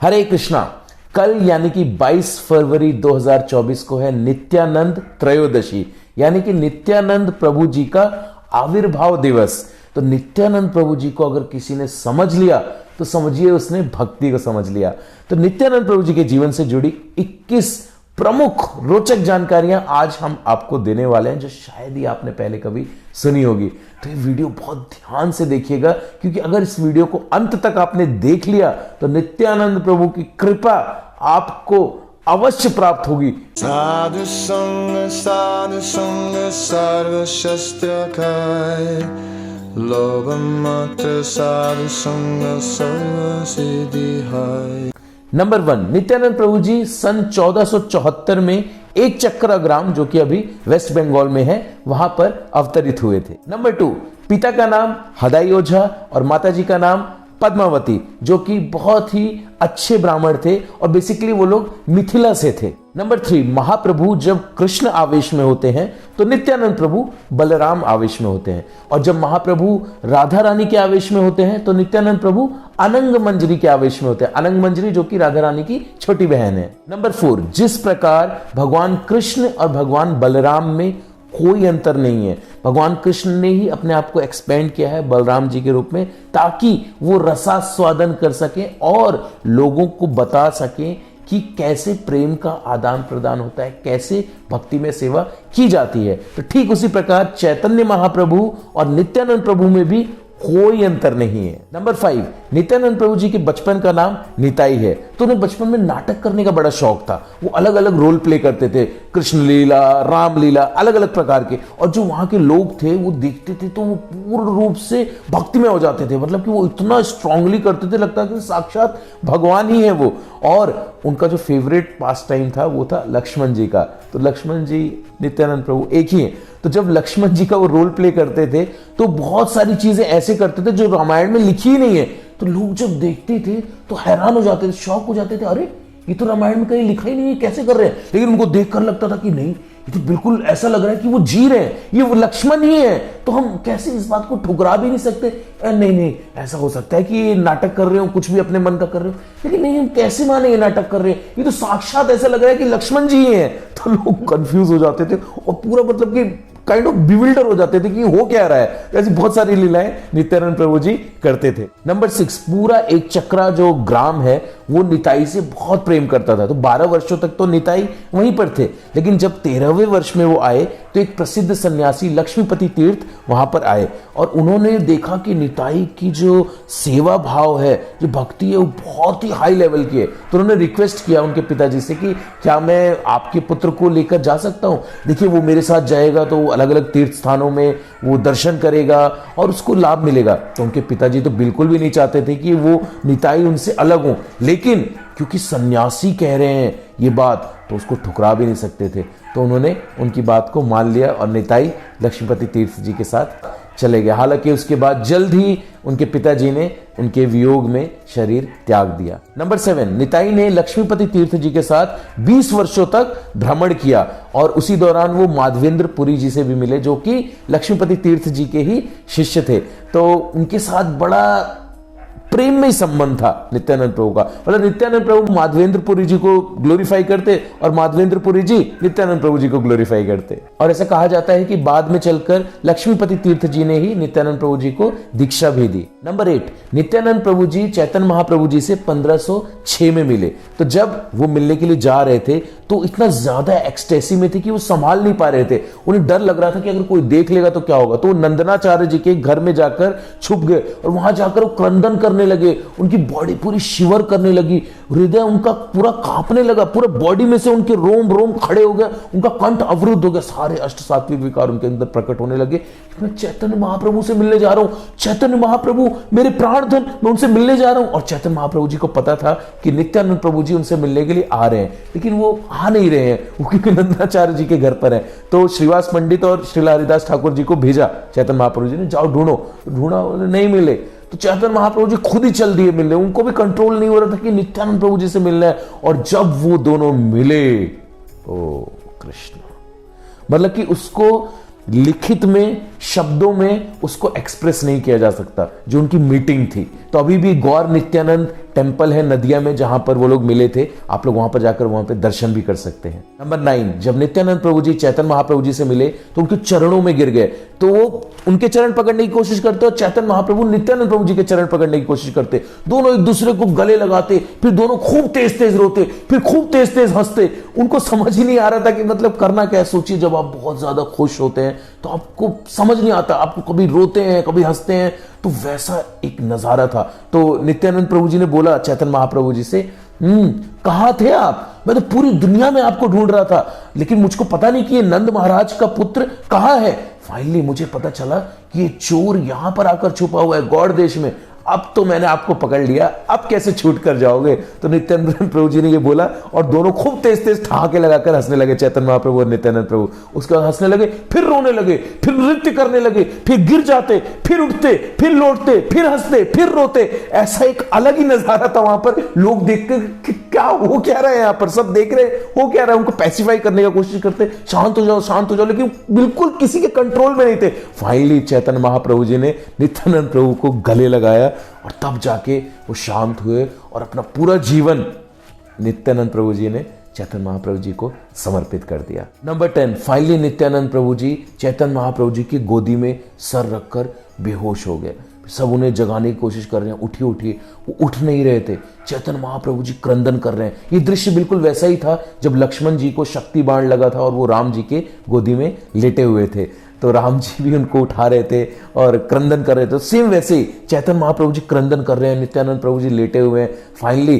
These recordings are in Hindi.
हरे कृष्णा। कल यानी कि 22 फरवरी 2024 को है नित्यानंद त्रयोदशी, यानी कि नित्यानंद प्रभु जी का आविर्भाव दिवस। तो नित्यानंद प्रभु जी को अगर किसी ने समझ लिया तो समझिए उसने भक्ति को समझ लिया। तो नित्यानंद प्रभु जी के जीवन से जुड़ी 21 प्रमुख रोचक जानकारियां आज हम आपको देने वाले हैं, जो शायद ही आपने पहले कभी सुनी होगी। तो ये वीडियो बहुत ध्यान से देखिएगा, क्योंकि अगर इस वीडियो को अंत तक आपने देख लिया तो नित्यानंद प्रभु की कृपा आपको अवश्य प्राप्त होगी। साधु संग सर्व शस्त्र काय, लोभ मत साधु संग सर्व सिद्धि है। नंबर 1, नित्यानंद प्रभु जी सन 1474 में एक चक्रा ग्राम, जो कि अभी वेस्ट बंगाल में है, वहां पर अवतरित हुए थे। नंबर 2, पिता का नाम हदाई ओझा और माता जी का नाम पद्मावती, जो कि बहुत ही अच्छे ब्राह्मण थे और बेसिकली वो लोग मिथिला से थे। नंबर 3, महाप्रभु जब कृष्ण आवेश में होते हैं तो नित्यानंद प्रभु बलराम आवेश में होते हैं, और जब महाप्रभु राधा रानी के आवेश में होते हैं तो नित्यानंद प्रभु अनंग मंजरी के आवेश में होते हैं। अनंग मंजरी जो कि राधा रानी की छोटी बहन है। नंबर 4, जिस प्रकार भगवान कृष्ण और भगवान बलराम में कोई अंतर नहीं है, भगवान कृष्ण ने ही अपने आप को एक्सपेंड किया है बलराम जी के रूप में, ताकि वो रसास्वादन कर सके और लोगों को बता सके कि कैसे प्रेम का आदान प्रदान होता है, कैसे भक्ति में सेवा की जाती है। तो ठीक उसी प्रकार चैतन्य महाप्रभु और नित्यानंद प्रभु में भी कोई अंतर नहीं है। नंबर 5, नित्यानंद प्रभु जी के बचपन का नाम निताई है। तो उन्हें बचपन में नाटक करने का बड़ा शौक था। वो अलग अलग रोल प्ले करते थे, कृष्ण लीला, राम लीला, अलग अलग प्रकार के, और जो वहां के लोग थे वो देखते थे तो वो पूर्ण रूप से भक्ति में हो जाते थे। मतलब कि वो इतना स्ट्रांगली करते थे, लगता कि साक्षात भगवान ही है वो। और उनका जो फेवरेट पास टाइम था वो था लक्ष्मण जी का। तो लक्ष्मण जी नित्यानंद प्रभु एक ही है। तो जब लक्ष्मण जी का वो रोल प्ले करते थे तो बहुत सारी चीजें ऐसे करते थे जो रामायण में लिखी ही नहीं है। तो लोग जब देखते थे तो हैरान हो जाते थे, शॉक हो जाते थे, अरे ये तो रामायण में कहीं लिखा ही नहीं है, कैसे कर रहे हैं। लेकिन उनको देखकर लगता था कि नहीं, ये तो बिल्कुल ऐसा लग रहा है कि वो जी रहे हैं, ये वो लक्ष्मण ही है। तो हम कैसे इस बात को ठुकरा भी नहीं सकते, नहीं ऐसा हो सकता है कि ये नाटक कर रहे हो, कुछ भी अपने मन का कर रहे हो, लेकिन नहीं, हम कैसे माने ये नाटक कर रहे हैं, ये तो साक्षात ऐसा लग रहा है कि लक्ष्मण जी ही हैं। तो लोग कंफ्यूज हो जाते थे और पूरा मतलब कि काइंड ऑफ बिविल्डर हो जाते थे कि हो क्या रहा है। ऐसी बहुत सारी लीलाएं नित्यानंद प्रभु जी करते थे। नंबर 6, पूरा एक चक्रा जो ग्राम है वो निताई से बहुत प्रेम करता था। तो 12 वर्षों तक तो निताई वहीं पर थे, लेकिन जब 13वें वर्ष में वो आए तो एक प्रसिद्ध सन्यासी लक्ष्मीपति तीर्थ वहां पर आए, और उन्होंने देखा कि निताई की जो सेवा भाव है, जो भक्ति है, वो बहुत ही हाई लेवल की है। तो उन्होंने रिक्वेस्ट किया उनके पिताजी से कि क्या मैं आपके पुत्र को लेकर जा सकता हूं। देखिए वो मेरे साथ जाएगा तो अलग अलग तीर्थ स्थानों में वो दर्शन करेगा और उसको लाभ मिलेगा। तो उनके पिताजी तो बिल्कुल भी नहीं चाहते थे कि वो निताई उनसे अलग हो, लेकिन क्योंकि सन्यासी कह रहे हैं ये बात तो उसको ठुकरा भी नहीं सकते थे। तो उन्होंने उनकी बात को मान लिया और निताई लक्ष्मीपति तीर्थ जी के साथ चले गए। हालांकि उसके बाद जल्द ही उनके पिताजी ने उनके वियोग में शरीर त्याग दिया। नंबर 7, निताई ने लक्ष्मीपति तीर्थ जी के साथ 20 वर्षों तक भ्रमण किया, और उसी दौरान वो माधवेंद्र पुरी जी से भी मिले, जो कि लक्ष्मीपति तीर्थ जी के ही शिष्य थे। तो उनके साथ बड़ा प्रेम में संबंध था नित्यानंद प्रभु का। मतलब नित्यानंद प्रभु माधवेंद्र पुरी जी को ग्लोरीफाई करते और माधवेंद्र पुरी जी नित्यानंद प्रभु जी को ग्लोरीफाई करते। और ऐसा कहा जाता है कि बाद में चलकर लक्ष्मीपति तीर्थ जी ने ही नित्यानंद प्रभु जी को दीक्षा भी दी। नंबर 8, नित्यानंद प्रभु जी चैतन्य महाप्रभु जी से 1506 में मिले। तो जब वो मिलने के लिए जा रहे थे तो इतना ज्यादा एक्सटेसी में थे कि वो संभाल नहीं पा रहे थे। उन्हें डर लग रहा था कि अगर कोई देख लेगा तो क्या होगा। तो वो नंदनाचार्य जी के घर में जाकर छुप गए और वहां जाकर वो क्रंदन करने लगे। उनकी बॉडी पूरी शिवर करने लगी, हृदय उनका पूरा कांपने लगा, पूरा बॉडी में से उनके रोम रोम खड़े हो गए, उनका कंठ अवरुद्ध हो गया, सारे अष्ट सात्विक विकार उनके अंदर प्रकट होने लगे। मैं चैतन्य महाप्रभु से मिलने जा रहा हूं, चैतन्य महाप्रभु मेरे प्राणधन, मैं उनसे मिलने जा रहा हूं। और चैतन्य महाप्रभु जी को पता था कि नित्यानंद प्रभु जी उनसे मिलने के लिए आ रहे हैं, लेकिन वो आ नहीं रहे हैं, वो क्योंकि नंदनाचार्य जी के घर पर है। तो श्रीवास पंडित और श्रीला हरिदास ठाकुर जी को भेजा चैतन्य महाप्रभु जी ने, जाओ ढूंढो। ढूंढा, नहीं मिले। तो चैतन्य महाप्रभु जी खुद ही चल दिए मिलने। उनको भी कंट्रोल नहीं हो रहा था कि नित्यानंद प्रभु जी से मिलना है। और जब वो दोनों मिले, ओ कृष्ण, मतलब कि उसको लिखित में शब्दों में उसको एक्सप्रेस नहीं किया जा सकता, जो उनकी मीटिंग थी। तो अभी भी गौर नित्यानंद टेम्पल है नदिया में, जहां पर वो लोग मिले थे। आप लोग वहां पर जाकर वहां पे दर्शन भी कर सकते हैं। नंबर 9, जब नित्यानंद प्रभु जी चैतन्य महाप्रभु जी से मिले तो उनके चरणों में गिर गए। तो वो उनके चरण पकड़ने की कोशिश करते और चैतन्य महाप्रभु नित्यानंद प्रभु जी के चरण पकड़ने की कोशिश करते। दोनों एक दूसरे को गले लगाते, फिर दोनों खूब तेज तेज रोते, फिर खूब तेज तेज हंसते। उनको समझ ही नहीं आ रहा था कि मतलब करना क्या है। सोचिए, जब आप बहुत ज्यादा खुश होते हैं तो आपको समझ नहीं आता, आपको कभी रोते हैं कभी हंसते हैं। तो वैसा एक नजारा था। तो नित्यानंद प्रभु जी ने बोला चैतन्य महाप्रभु जी से, कहां थे आप? मैं तो पूरी दुनिया में आपको ढूंढ रहा था, लेकिन मुझको पता नहीं कि ये नंद महाराज का पुत्र कहां है। फाइनली मुझे पता चला कि ये चोर यहां पर आकर छुपा हुआ है, गौड़ देश में। अब तो मैंने आपको पकड़ लिया, अब कैसे छूट कर जाओगे? तो नित्यानंद प्रभु जी ने ये बोला और दोनों खूब तेज तेज ठहाके लगाकर हंसने लगे, चैतन्य महाप्रभु और नित्यानंद प्रभु। उसके बाद हंसने लगे, फिर रोने लगे, फिर नृत्य करने लगे, फिर गिर जाते, फिर उठते, फिर लौटते, फिर हंसते, फिर रोते। ऐसा एक अलग ही नजारा था वहां पर। लोग देखते कि क्या हो क्या रहा है यहाँ पर, सब देख रहे हो क्या रहा है। उनको पैसिफाई करने की कोशिश करते, शांत हो जाओ शांत हो जाओ, लेकिन बिल्कुल किसी के कंट्रोल में नहीं थे। फाइनली चैतन्य महाप्रभु जी ने नित्यानंद प्रभु को गले लगाया और तब जाके वो शांत हुए और अपना पूरा जीवन नित्यानंद प्रभु जी ने चैतन्य महाप्रभु जी को समर्पित कर दिया। नंबर 10, फाइनली नित्यानंद प्रभु जी चैतन्य महाप्रभु जी की गोदी में सर रखकर बेहोश हो गए। सब उन्हें जगाने की कोशिश कर रहे हैं, उठिए उठिए, वो उठ नहीं रहे थे। चैतन्य महाप्रभु जी क्रंदन कर रहे हैं। ये दृश्य बिल्कुल वैसा ही था जब लक्ष्मण जी को शक्ति बाण लगा था और वो राम जी के गोदी में लेटे हुए थे। तो राम जी भी उनको उठा रहे थे और क्रंदन कर रहे थे। सेम वैसे ही चैतन्य महाप्रभु जी क्रंदन कर रहे हैं, नित्यानंद प्रभु जी लेटे हुए हैं। फाइनली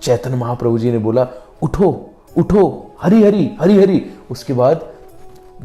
चैतन्य महाप्रभु जी ने बोला, उठो उठो, हरि हरि हरि हरि। उसके बाद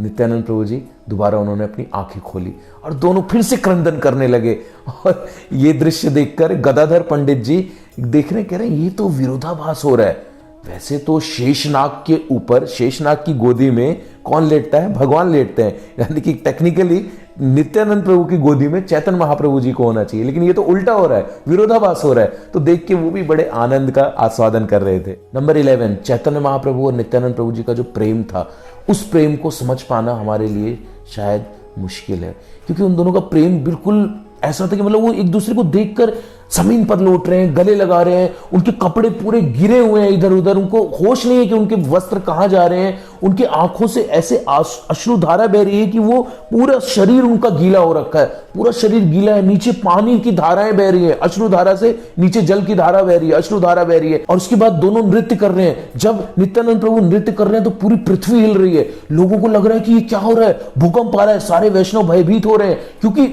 नित्यानंद प्रभु जी दोबारा उन्होंने अपनी आंखें खोली और दोनों फिर से क्रंदन करने लगे। और ये दृश्य देखकर गदाधर पंडित जी देख रहे, कह रहे हैं ये तो विरोधाभास हो रहा है। वैसे तो शेषनाग के ऊपर, शेषनाग की गोदी में कौन लेटता है? भगवान लेटते हैं। यानी कि टेक्निकली नित्यानंद प्रभु की गोदी में चैतन्य महाप्रभु जी को होना चाहिए, लेकिन ये तो उल्टा हो रहा है, विरोधाभास हो रहा है। तो देख के वो भी बड़े आनंद का आस्वादन कर रहे थे। नंबर 11, चैतन्य महाप्रभु और नित्यानंद प्रभु जी का जो प्रेम था, उस प्रेम को समझ पाना हमारे लिए शायद मुश्किल है, क्योंकि उन दोनों का प्रेम बिल्कुल ऐसा था कि मतलब वो एक दूसरे को देखकर जमीन पर लौट रहे हैं, गले लगा रहे हैं। उनके कपड़े पूरे गिरे हुए हैं इधर उधर, उनको होश नहीं है कि उनके वस्त्र कहां जा रहे हैं। उनके आंखों से ऐसे अश्रुधारा बह रही है कि वो पूरा शरीर उनका गीला हो रखा है, पूरा शरीर गीला है। नीचे पानी की धाराएं बह रही है, अश्रुधारा से नीचे जल की धारा बह रही है, अश्रुधारा बह रही है। और उसके बाद दोनों नृत्य कर रहे हैं। जब नित्यानंद प्रभु नृत्य कर रहे हैं तो पूरी पृथ्वी हिल रही है। लोगों को लग रहा है कि ये क्या हो रहा है, भूकंप आ रहा है। सारे वैष्णव भयभीत हो रहे हैं, क्योंकि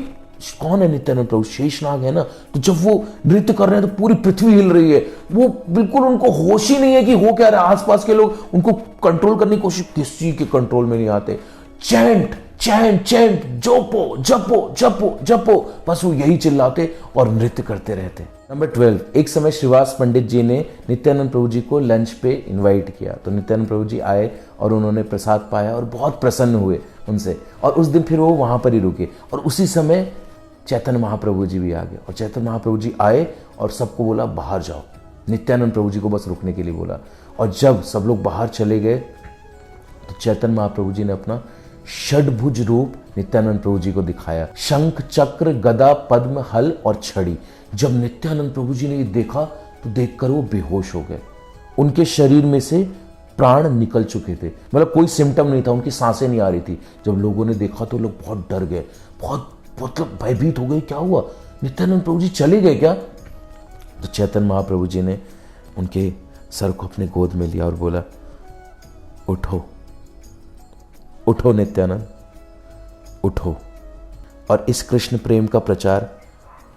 कौन है नित्यानंद प्रभु? शेषनाग है ना। तो जब वो नृत्य कर रहे हैं तो पूरी पृथ्वी हिल रही है। वो बिल्कुल, उनको होश ही नहीं है कि हो क्या रहा है। आसपास के लोग उनको कंट्रोल करने की कोशिश, किसी के कंट्रोल में नहीं आते। चैंट चैंट चैंट, जपो जपो जपो जपो, बस वो यही चिल्लाते और नृत्य करते रहते। नंबर 12, एक समय श्रीवास पंडित जी ने नित्यानंद प्रभु जी को लंच पे इनवाइट किया। तो नित्यानंद प्रभु जी आए और उन्होंने प्रसाद पाया और बहुत प्रसन्न हुए उनसे। और उस दिन फिर वो वहां पर ही रुके। और उसी समय चैतन्य महाप्रभु जी भी आ गए। और चैतन्य महाप्रभु जी आए और सबको बोला बाहर जाओ। नित्यानंद प्रभु जी को बस रुकने के लिए बोला। और जब सब लोग बाहर चले गए तो चैतन्य महाप्रभु जी ने अपना षडभुज रूप नित्यानंद प्रभु जी को दिखाया, शंख चक्र गदा पद्म हल और छड़ी। जब नित्यानंद प्रभु जी ने ये देखा तो देखकर वो बेहोश हो गए। उनके शरीर में से प्राण निकल चुके थे, मतलब कोई सिम्टम नहीं था, उनकी सांसें नहीं आ रही थी। जब लोगों ने देखा तो लोग बहुत डर गए, बहुत मतलब भयभीत हो गए। क्या हुआ, नित्यानंद प्रभु जी चले गए क्या? तो चैतन्य महाप्रभु जी ने उनके सर को अपने गोद में लिया और बोला, उठो उठो नित्यानंद, उठो और इस कृष्ण प्रेम का प्रचार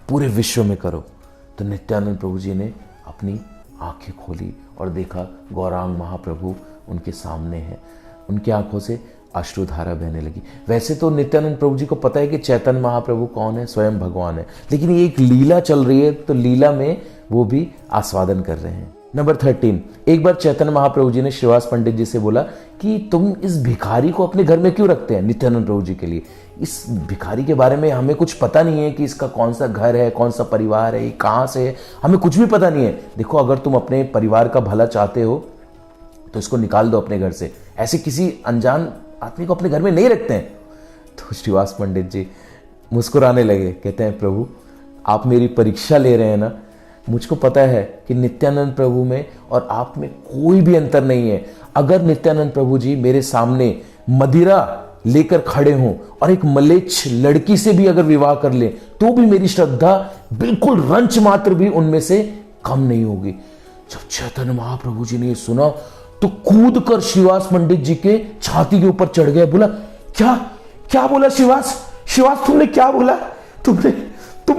पूरे विश्व में करो। तो नित्यानंद प्रभु जी ने अपनी आंखें खोली और देखा गौरांग महाप्रभु उनके सामने हैं। उनकी आंखों से अश्रुधारा बहने लगी। वैसे तो नित्यानंद प्रभु जी को पता है कि चैतन्य महाप्रभु कौन है, स्वयं भगवान है, लेकिन ये एक लीला चल रही है, तो लीला में वो भी आस्वादन कर रहे हैं। नंबर 13, एक बार चैतन्य महाप्रभु जी ने श्रीवास पंडित जी से बोला कि तुम इस भिखारी को अपने घर में क्यों रखते हैं? नित्यानंद प्रभु जी के लिए, इस भिखारी के बारे में हमें कुछ पता नहीं है कि इसका कौन सा घर है, कौन सा परिवार है, कहां से है, हमें कुछ भी पता नहीं है। देखो, अगर तुम अपने परिवार का भला चाहते हो तो इसको निकाल दो अपने घर से। ऐसे किसी अनजान आदमी को अपने घर में नहीं रखते हैं। तो श्रीवास पंडित जी मुस्कुराने लगे, कहते हैं प्रभु आप मेरी परीक्षा ले रहे हैं ना, मुझको पता है कि नित्यानंद प्रभु में और आप में कोई भी अंतर नहीं है। अगर नित्यानंद प्रभु जी मेरे सामने मदिरा लेकर खड़े हों और एक मलेच्छ लड़की से भी अगर विवाह कर ले तो भी मेरी श्रद्धा बिल्कुल रंच मात्र भी उनमें से कम नहीं होगी। जब चैतन्य महाप्रभु जी ने ये सुना तो कूद कर श्रीवास पंडित जी के छाती के ऊपर चढ़ गया, बोला क्या क्या बोला श्रीवास, श्रीवास तुमने क्या बोला, तुमने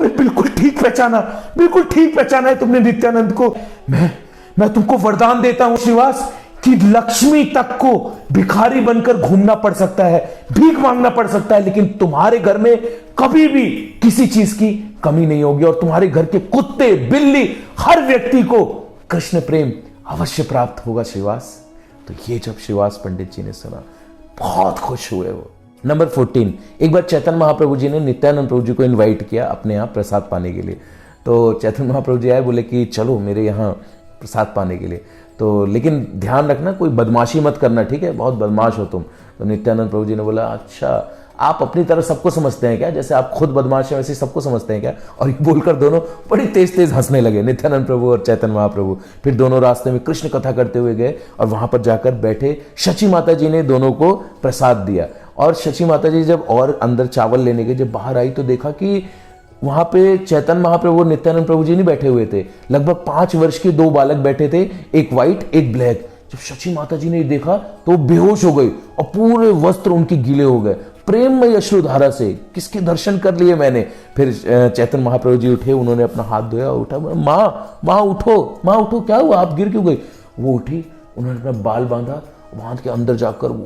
बिल्कुल ठीक पहचाना, बिल्कुल ठीक पहचाना है तुमने नित्यानंद को। मैं तुमको वरदान देता हूं श्रीवास कि लक्ष्मी तक को भिखारी बनकर घूमना पड़ सकता है, भीख मांगना पड़ सकता है, लेकिन तुम्हारे घर में कभी भी किसी चीज की कमी नहीं होगी और तुम्हारे घर के कुत्ते बिल्ली हर व्यक्ति को कृष्ण प्रेम अवश्य प्राप्त होगा श्रीवास। तो ये जब श्रीवास पंडित जी ने सुना बहुत खुश हुए वो। नंबर 14, एक बार चैतन्य महाप्रभु जी ने नित्यानंद प्रभु जी को इनवाइट किया अपने यहाँ प्रसाद पाने के लिए। तो चैतन्य महाप्रभु जी आए, बोले कि चलो मेरे यहाँ प्रसाद पाने के लिए, तो लेकिन ध्यान रखना कोई बदमाशी मत करना, ठीक है, बहुत बदमाश हो तुम। तो नित्यानंद प्रभु जी ने बोला अच्छा आप अपनी तरफ सबको समझते हैं क्या, जैसे आप खुद बदमाश हैं वैसे सबको समझते हैं क्या। और ये बोलकर दोनों बड़ी तेज तेज हंसने लगे, नित्यानंद प्रभु और चैतन्य महाप्रभु। फिर दोनों रास्ते में कृष्ण कथा करते हुए गए और वहां पर जाकर बैठे शची माता जी ने दोनों को प्रसाद दिया। और शची माता जी जब और अंदर चावल लेने गए, जब बाहर आई तो देखा कि वहां पे चैतन्य महाप्रभु और नित्यानंद प्रभु जी नहीं बैठे हुए थे, लगभग 5 वर्ष के 2 बालक बैठे थे, एक व्हाइट एक ब्लैक। जब शची माता जी ने देखा तो बेहोश हो गई और पूरे वस्त्र उनके गीले हो गए प्रेममय अश्रुधारा से। किसके दर्शन कर लिए मैंने। फिर चैतन्य महाप्रभु जी उठे, उन्होंने अपना हाथ धोया, उठा, माँ उठो, क्या हुआ, आप गिर क्यों गई। वो उठी, उन्होंने अपना बाल बांध के अंदर जाकर वो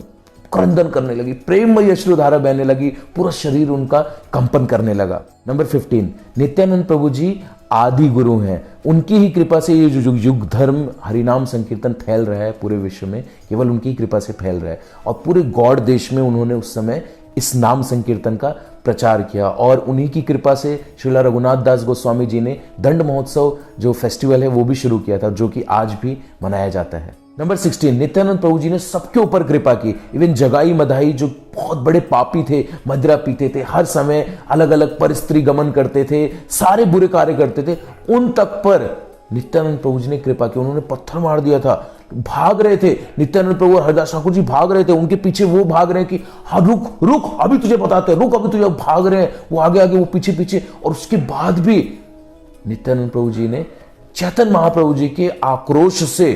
क्रंदन करने लगी, प्रेममय अश्रुधारा बहने लगी, पूरा शरीर उनका कंपन करने लगा। नंबर 15, नित्यानंद प्रभु जी आदि गुरु हैं, उनकी ही कृपा से ये जो युग धर्म हरिनाम संकीर्तन फैल रहा है पूरे विश्व में, केवल उनकी ही कृपा से फैल रहा है। और पूरे गौड़ देश में उन्होंने उस समय इस नाम संकीर्तन का प्रचार किया और उन्हीं की कृपा से श्रीला रघुनाथ दास गोस्वामी जी ने दंड महोत्सव जो फेस्टिवल है वो भी शुरू किया था, जो कि आज भी मनाया जाता है। नंबर 16, नित्यानंद प्रभु जी ने सबके ऊपर कृपा की। इवन जगाई मधाई जो बहुत बड़े पापी थे, मदिरा पीते थे, हर समय अलग अलग पर स्त्री गमन करते थे, सारे बुरे कार्य करते थे, उन तक पर नित्यानंद प्रभु जी ने कृपा की। उन्होंने पत्थर मार दिया था, भाग रहे थे नित्यानंद प्रभु और हरिदास ठाकुर जी, भाग रहे थे, उनके पीछे वो भाग रहे हैं कि हाँ रुक अभी तुझे बताते हैं, रुक अभी तुझे, भाग रहे हैं वो आगे आगे वो पीछे पीछे। और उसके बाद भी नित्यानंद प्रभु जी ने चैतन्य महाप्रभु जी के आक्रोश से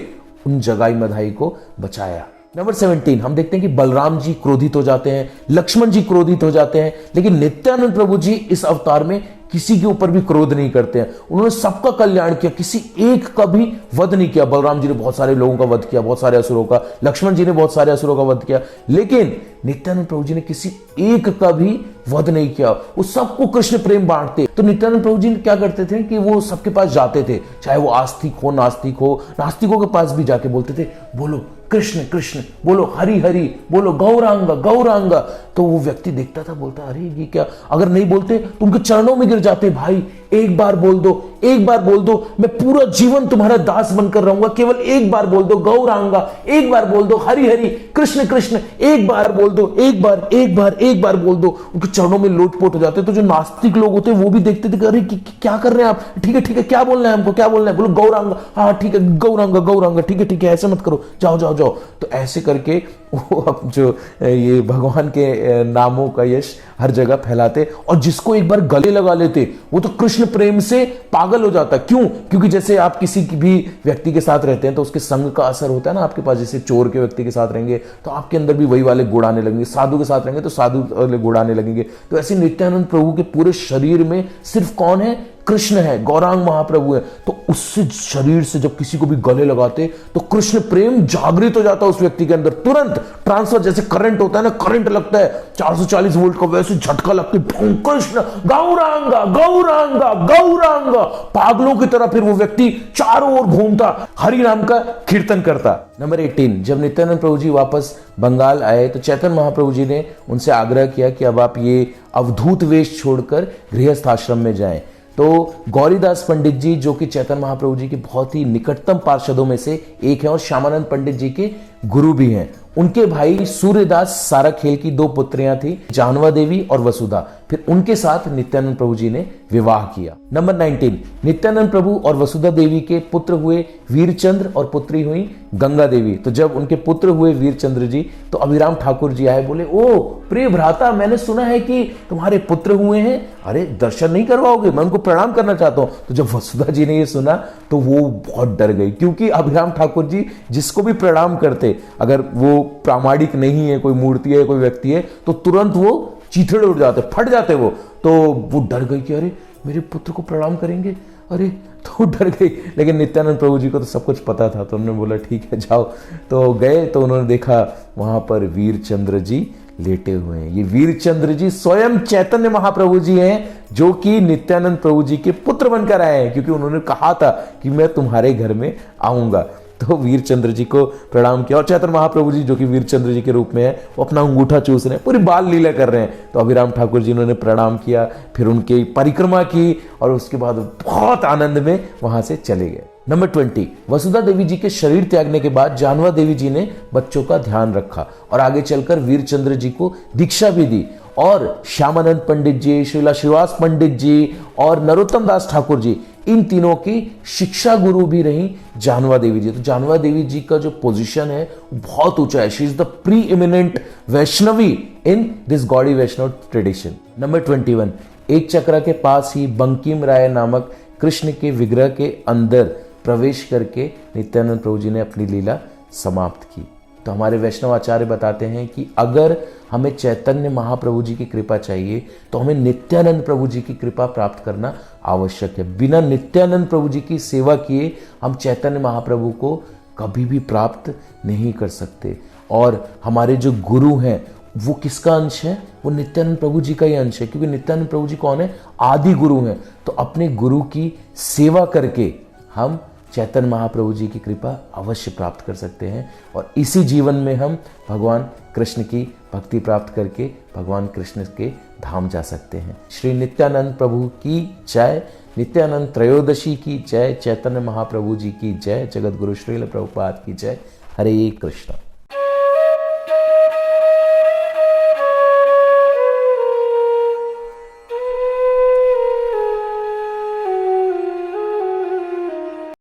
उन जगाई मधाई को बचाया। नंबर 17, हम देखते हैं कि बलराम जी क्रोधित हो जाते हैं, लक्ष्मण जी क्रोधित हो जाते हैं, लेकिन नित्यानंद प्रभु जी इस अवतार में किसी के ऊपर भी क्रोध नहीं करते हैं। उन्होंने सबका कल्याण किया, किसी एक का भी वध नहीं किया। बलराम जी ने बहुत सारे लोगों का वध किया, बहुत सारे असुरों का, लक्ष्मण जी ने बहुत सारे असुरों का वध किया, लेकिन नित्यानंद प्रभु जी ने किसी एक का भी वध नहीं किया। वो सबको कृष्ण प्रेम बांटते। तो नित्यानंद प्रभु जी क्या करते थे कि वो सबके पास जाते थे, चाहे वो आस्तिक हो नास्तिक हो, नास्तिकों के पास भी जाके बोलते थे बोलो कृष्ण कृष्ण, बोलो हरि हरि, बोलो गौरांगा गौरांगा। तो वो व्यक्ति देखता था, बोलता अरे ये क्या, अगर नहीं बोलते तो उनके चरणों में गिर जाते, भाई एक बार बोल दो, एक बार बोल दो, मैं पूरा जीवन तुम्हारा दास बनकर रहूंगा, केवल एक बार बोल दो गौरांगा, एक बार बोल दो हरि हरि कृष्ण कृष्ण, एक बार बोल दो, एक बार बोल दो। उनके चरणों में लोटपोट हो जाते। तो जो नास्तिक लोग होते वो भी देखते थे, अरे क्या कर रहे हैं आप, ठीक है क्या बोलना है हमको, क्या बोलना है, बोलो गौरांगा, हाँ ठीक है गौरांगा गौरांगा, ठीक है ऐसे मत करो, जाओ। तो ऐसे करके वो अब जो ये भगवान के नामों का यश हर जगह फैलाते, और जिसको एक बार गले लगा लेते वो तो कृष्ण प्रेम से पागल हो जाता। क्यों? क्योंकि जैसे आप किसी भी व्यक्ति के साथ रहते हैं तो उसके संग का असर होता है ना आपके पास। जैसे चोर के व्यक्ति के साथ रहेंगे तो आपके अंदर भी वही वाले गुण आने लगेंगे, साधु के साथ रहेंगे तो साधु वाले गुण आने लगेंगे। तो ऐसे नित्यानंद प्रभु के पूरे शरीर में सिर्फ कौन है? कृष्ण है, गौरांग महाप्रभु है। तो उससे शरीर से जब किसी को भी गले लगाते तो कृष्ण प्रेम जागृत हो जाता उस व्यक्ति के अंदर, तुरंत ट्रांसफर, जैसे करंट होता है ना, करंट लगता है 440 वोल्ट का, वैसे झटका लगते, कृष्ण गौरांगा गौरांगा गौरांगा, पागलों की तरह फिर वो व्यक्ति चारों ओर घूमता, हरि नाम का कीर्तन करता। नंबर 18, जब नित्यानंद प्रभु जी वापस बंगाल आए तो चैतन्य महाप्रभु जी ने उनसे आग्रह किया कि अब आप ये अवधूत वेश छोड़कर गृहस्थ आश्रम में जाएं। तो गौरीदास पंडित जी, जो कि चैतन्य महाप्रभु जी के बहुत ही निकटतम पार्षदों में से एक हैं और श्यामानंद पंडित जी के गुरु भी हैं, उनके भाई सूर्यदास साराखेल की 2 पुत्रियां थी, जानवा देवी और वसुधा। फिर उनके साथ नित्यानंद प्रभु जी ने विवाह किया। नंबर 19, नित्यानंद प्रभु और वसुधा देवी के पुत्र हुए वीरचंद्र और पुत्री हुई गंगा देवी। तो जब उनके पुत्र हुए वीरचंद्र जी तो अभिराम ठाकुर जी आए, बोले, ओ प्रिय भ्राता, मैंने सुना है कि तुम्हारे पुत्र हुए हैं, अरे दर्शन नहीं करवाओगे, मैं उनको प्रणाम करना चाहता हूं। तो जब वसुधा जी ने ये सुना तो वो बहुत डर गई, क्योंकि अभिराम ठाकुर जी जिसको भी प्रणाम करते, अगर वो प्रामाणिक नहीं है, कोई मूर्ति है, कोई व्यक्ति है, तो तुरंत वो चीथड़े उड़ जाते, फट जाते वो। तो वो डर गई कि अरे मेरे पुत्र को प्रणाम करेंगे, अरे, तो डर गई। लेकिन नित्यानंद प्रभु जी को तो सब कुछ पता था, तो उन्होंने बोला ठीक है जाओ। तो गए तो उन्होंने देखा वहां पर वीरचंद्र जी लेटे हुए हैं। ये वीरचंद्र जी स्वयं चैतन्य महाप्रभु जी हैं, जो कि नित्यानंद प्रभु जी के पुत्र बनकर आए हैं, क्योंकि उन्होंने कहा था कि मैं तुम्हारे घर में आऊंगा। तो वीरचंद्र जी को प्रणाम किया, और चैतन्य महाप्रभु जी जो कि वीरचंद्र जी के रूप में है, वो अपना अंगूठा चूस रहे हैं, पूरी बाल लीला कर रहे हैं। तो अभिराम ठाकुर जी उन्होंने प्रणाम किया, फिर उनकी परिक्रमा की, और उसके बाद बहुत आनंद में वहां से चले गए। नंबर 20, वसुधा देवी जी के शरीर त्यागने के बाद जानवा देवी जी ने बच्चों का ध्यान रखा और आगे चलकर वीरचंद्र जी को दीक्षा भी दी। और श्यामानंद पंडित जी, श्रीला श्रीवास पंडित जी और नरोत्तम दास ठाकुर जी, इन तीनों की शिक्षा गुरु भी रही जानवा देवी जी। तो जानवा देवी जी का जो पोजीशन है बहुत ऊंचा है। She is the preeminent Vaishnavi in this Gaudi Vaishnava tradition. Number 21, एक चक्रा के पास ही बंकिम राय नामक कृष्ण के विग्रह के अंदर प्रवेश करके नित्यानंद प्रभु जी ने अपनी लीला समाप्त की। तो हमारे वैष्णव आचार्य बताते हैं कि अगर हमें चैतन्य महाप्रभु जी की कृपा चाहिए तो हमें नित्यानंद प्रभु जी की कृपा प्राप्त करना आवश्यक है। बिना नित्यानंद प्रभु जी की सेवा किए हम चैतन्य महाप्रभु को कभी भी प्राप्त नहीं कर सकते। और हमारे जो गुरु हैं वो किसका अंश है? वो नित्यानंद प्रभु जी का ही अंश है, क्योंकि नित्यानंद प्रभु जी कौन है? आदि गुरु हैं। तो अपने गुरु की सेवा करके हम चैतन्य महाप्रभु जी की कृपा अवश्य प्राप्त कर सकते हैं, और इसी जीवन में हम भगवान कृष्ण की भक्ति प्राप्त करके भगवान कृष्ण के धाम जा सकते हैं। श्री नित्यानंद प्रभु की जय, नित्यानंद त्रयोदशी की जय, चैतन्य महाप्रभु जी की जय, जगत गुरु श्रील प्रभुपाद की जय। हरे कृष्ण।